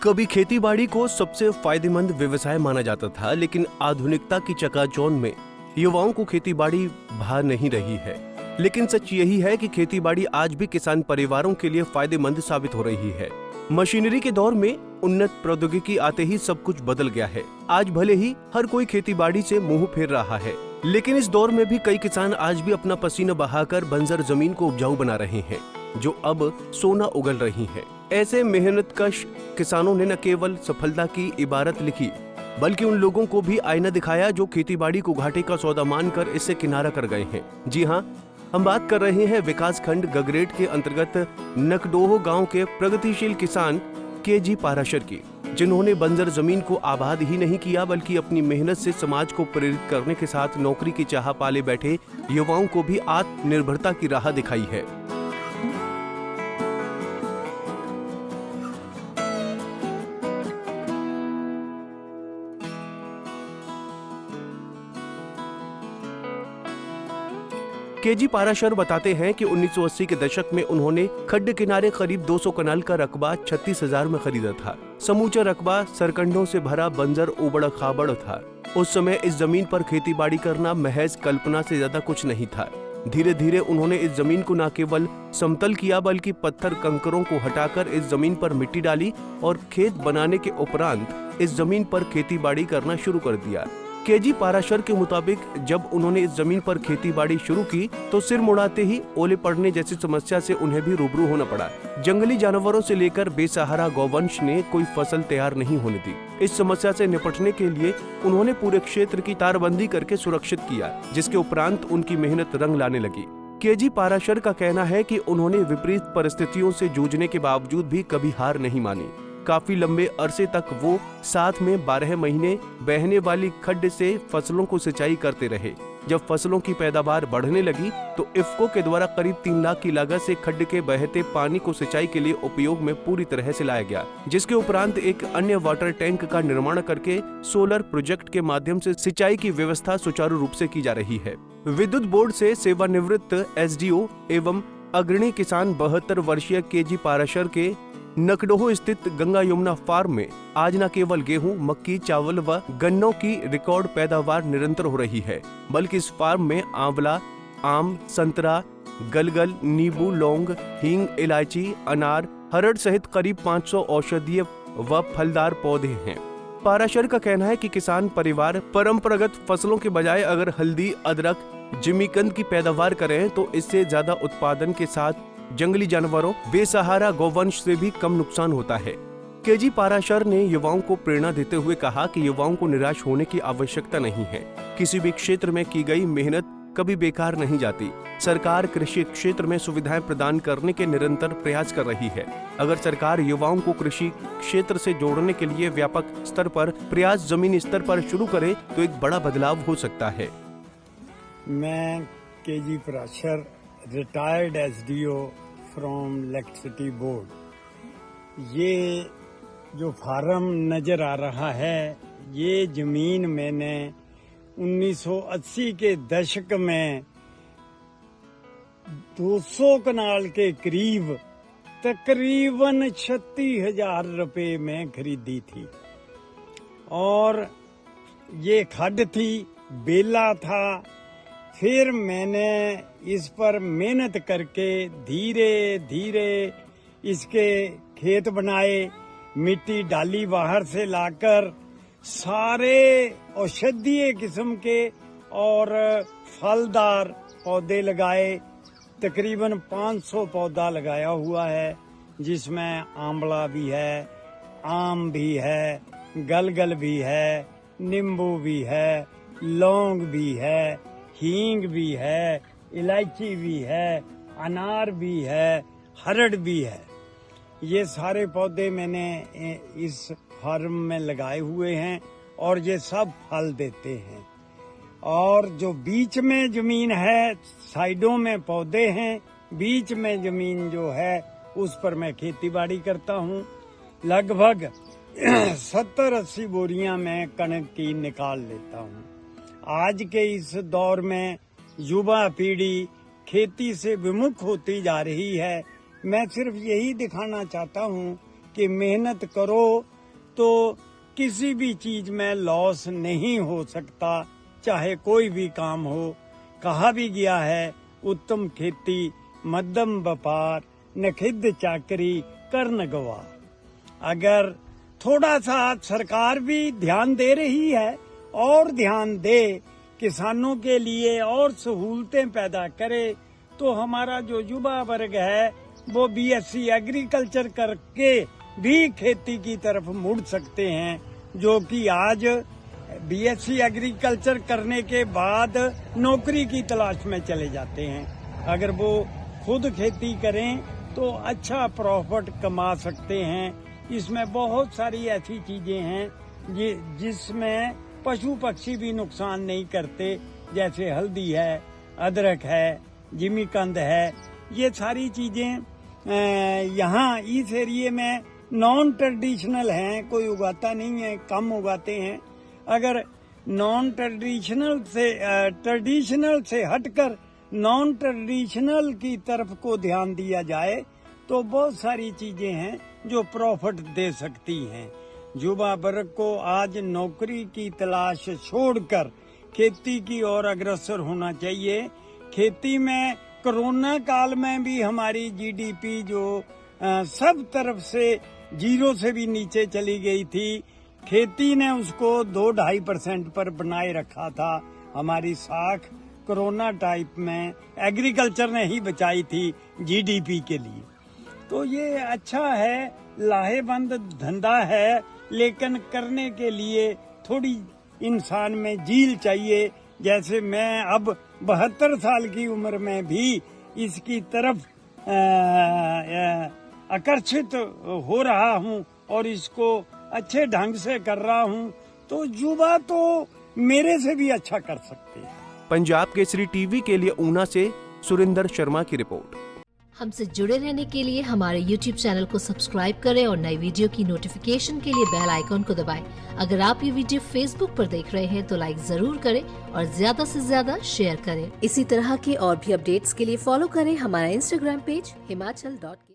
कभी खेतीबाड़ी को सबसे फायदेमंद व्यवसाय माना जाता था, लेकिन आधुनिकता की चकाचौंध में युवाओं को खेतीबाड़ी भा नहीं रही है। लेकिन सच यही है कि खेतीबाड़ी आज भी किसान परिवारों के लिए फायदेमंद साबित हो रही है। मशीनरी के दौर में उन्नत प्रौद्योगिकी आते ही सब कुछ बदल गया है। आज भले ही हर कोई खेतीबाड़ी से मुंह फेर रहा है, लेकिन इस दौर में भी कई किसान आज भी अपना पसीना बहाकर बंजर जमीन को उपजाऊ बना रहे हैं, जो अब सोना उगल रही है। ऐसे मेहनतकश किसानों ने न केवल सफलता की इबारत लिखी, बल्कि उन लोगों को भी आईना दिखाया जो खेतीबाड़ी को घाटे का सौदा मानकर इससे किनारा कर गए हैं। जी हाँ, हम बात कर रहे हैं विकास खंड गगरेट के अंतर्गत नकडोह गांव के प्रगतिशील किसान केजी पाराशर की, जिन्होंने बंजर जमीन को आबाद ही नहीं किया, बल्कि अपनी मेहनत से समाज को प्रेरित करने के साथ नौकरी की चाह पाले बैठे युवाओं को भी आत्मनिर्भरता की राह दिखाई है। केजी पाराशर बताते हैं कि 1980 के दशक में उन्होंने खड्ड किनारे करीब 200 कनाल का रकबा 36,000 में खरीदा था। समूचा रकबा सरकंडों से भरा बंजर उबड़ खाबड़ था। उस समय इस जमीन पर खेतीबाड़ी करना महज कल्पना से ज्यादा कुछ नहीं था। धीरे धीरे उन्होंने इस जमीन को न केवल समतल किया, बल्कि पत्थर कंकरों को हटाकर इस जमीन पर मिट्टी डाली और खेत बनाने के उपरांत इस जमीन पर खेतीबाड़ी करना शुरू कर दिया। केजी पाराशर के मुताबिक जब उन्होंने इस जमीन पर खेतीबाड़ी शुरू की तो सिर मुड़ाते ही ओले पड़ने जैसी समस्या से उन्हें भी रूबरू होना पड़ा। जंगली जानवरों से लेकर बेसहारा गौवंश ने कोई फसल तैयार नहीं होने दी। इस समस्या से निपटने के लिए उन्होंने पूरे क्षेत्र की तारबंदी करके सुरक्षित किया, जिसके उपरांत उनकी मेहनत रंग लाने लगी। केजी पाराशर का कहना है कि उन्होंने विपरीत परिस्थितियों से जूझने के बावजूद भी कभी हार नहीं मानी। काफी लंबे अरसे तक वो साथ में 12 महीने बहने वाली खड्ड से फसलों को सिंचाई करते रहे। जब फसलों की पैदावार बढ़ने लगी तो इफ्को के द्वारा करीब 3 लाख की लागत से खड्ड के बहते पानी को सिंचाई के लिए उपयोग में पूरी तरह से लाया गया, जिसके उपरांत एक अन्य वाटर टैंक का निर्माण करके सोलर प्रोजेक्ट के माध्यम से सिंचाई की व्यवस्था सुचारू रूप से की जा रही है। विद्युत बोर्ड से सेवानिवृत्त एसडीओ एवं अग्रणी किसान 72 वर्षीय केजी पाराशर के नकडोह स्थित गंगा यमुना फार्म में आज न केवल गेहूं, मक्की, चावल व गन्नों की रिकॉर्ड पैदावार निरंतर हो रही है, बल्कि इस फार्म में आंवला, आम, संतरा, गलगल, नींबू, लौंग, हींग, इलायची, अनार, हरड़ सहित करीब 500 औषधीय व फलदार पौधे हैं। पाराशर का कहना है कि किसान परिवार परंपरागत फसलों के बजाय अगर हल्दी, अदरक, जिमीकंद की पैदावार करें तो इससे ज्यादा उत्पादन के साथ जंगली जानवरों, बेसहारा गौवंश से भी कम नुकसान होता है। केजी पाराशर ने युवाओं को प्रेरणा देते हुए कहा कि युवाओं को निराश होने की आवश्यकता नहीं है। किसी भी क्षेत्र में की गई मेहनत कभी बेकार नहीं जाती। सरकार कृषि क्षेत्र में सुविधाएं प्रदान करने के निरंतर प्रयास कर रही है। अगर सरकार युवाओं को कृषि क्षेत्र से जोड़ने के लिए व्यापक स्तर पर प्रयास जमीनी स्तर पर शुरू करे तो एक बड़ा बदलाव हो सकता है। मैं KG Parashar, retired SDO from electricity board. ये जो फार्म नजर आ रहा है, ये जमीन मैंने 1980 के दशक में 200 कनाल के करीब तकरीबन 36,000 रुपए में खरीदी थी। और ये खड्ड थी, बेला था। फिर मैंने इस पर मेहनत करके धीरे धीरे इसके खेत बनाए, मिट्टी डाली बाहर से लाकर, सारे औषधीय किस्म के और फलदार पौधे लगाए। तकरीबन 500 पौधा लगाया हुआ है, जिसमें आंवला भी है, आम भी है, गलगल भी है, नींबू भी है, लौंग भी है, हींग भी है, इलायची भी है, अनार भी है, हरड़ भी है। ये सारे पौधे मैंने इस फार्म में लगाए हुए हैं और ये सब फल देते हैं। और जो बीच में जमीन है, साइडों में पौधे हैं, बीच में जमीन जो है उस पर मैं खेतीबाड़ी करता हूँ। लगभग 70-80 बोरियां मैं कणक की निकाल लेता हूँ। आज के इस दौर में युवा पीढ़ी खेती से विमुख होती जा रही है। मैं सिर्फ यही दिखाना चाहता हूँ कि मेहनत करो तो किसी भी चीज में लॉस नहीं हो सकता, चाहे कोई भी काम हो। कहा भी गया है, उत्तम खेती मध्यम व्यापार, नखिद्ध चाकरी कर न गवा। अगर थोड़ा सा सरकार भी ध्यान दे रही है और ध्यान दे, किसानों के लिए और सहूलतें पैदा करे, तो हमारा जो युवा वर्ग है वो बीएससी एग्रीकल्चर करके भी खेती की तरफ मुड़ सकते हैं, जो कि आज बीएससी एग्रीकल्चर करने के बाद नौकरी की तलाश में चले जाते हैं। अगर वो खुद खेती करें तो अच्छा प्रॉफिट कमा सकते हैं। इसमें बहुत सारी ऐसी चीजें हैं जिसमें पशु पक्षी भी नुकसान नहीं करते, जैसे हल्दी है, अदरक है, जिमीकंद है। ये सारी चीजें यहाँ इस एरिया में नॉन ट्रेडिशनल हैं, कोई उगाता नहीं है, कम उगाते हैं। अगर नॉन ट्रेडिशनल से हटकर नॉन ट्रेडिशनल की तरफ को ध्यान दिया जाए तो बहुत सारी चीजें हैं जो प्रॉफिट दे सकती हैं। युवा वर्ग को आज नौकरी की तलाश छोड़कर खेती की ओर अग्रसर होना चाहिए। खेती में कोरोना काल में भी हमारी जीडीपी जो सब तरफ से 0 से भी नीचे चली गई थी, खेती ने उसको 2-2.5% पर बनाए रखा था। हमारी साख कोरोना टाइप में एग्रीकल्चर ने ही बचाई थी जीडीपी के लिए। तो ये अच्छा है, लाहेबंद धंधा है, लेकिन करने के लिए थोड़ी इंसान में जील चाहिए। जैसे मैं अब 72 साल की उम्र में भी इसकी तरफ आकर्षित हो रहा हूँ और इसको अच्छे ढंग से कर रहा हूँ, तो युवा तो मेरे से भी अच्छा कर सकते हैं। पंजाब केसरी टीवी के लिए ऊना से सुरेंद्र शर्मा की रिपोर्ट। हमसे जुड़े रहने के लिए हमारे YouTube चैनल को सब्सक्राइब करें और नई वीडियो की नोटिफिकेशन के लिए बेल आइकॉन को दबाएं। अगर आप ये वीडियो Facebook पर देख रहे हैं तो लाइक जरूर करें और ज्यादा से ज्यादा शेयर करें। इसी तरह के और भी अपडेट्स के लिए फॉलो करें हमारा Instagram पेज himachal.ke।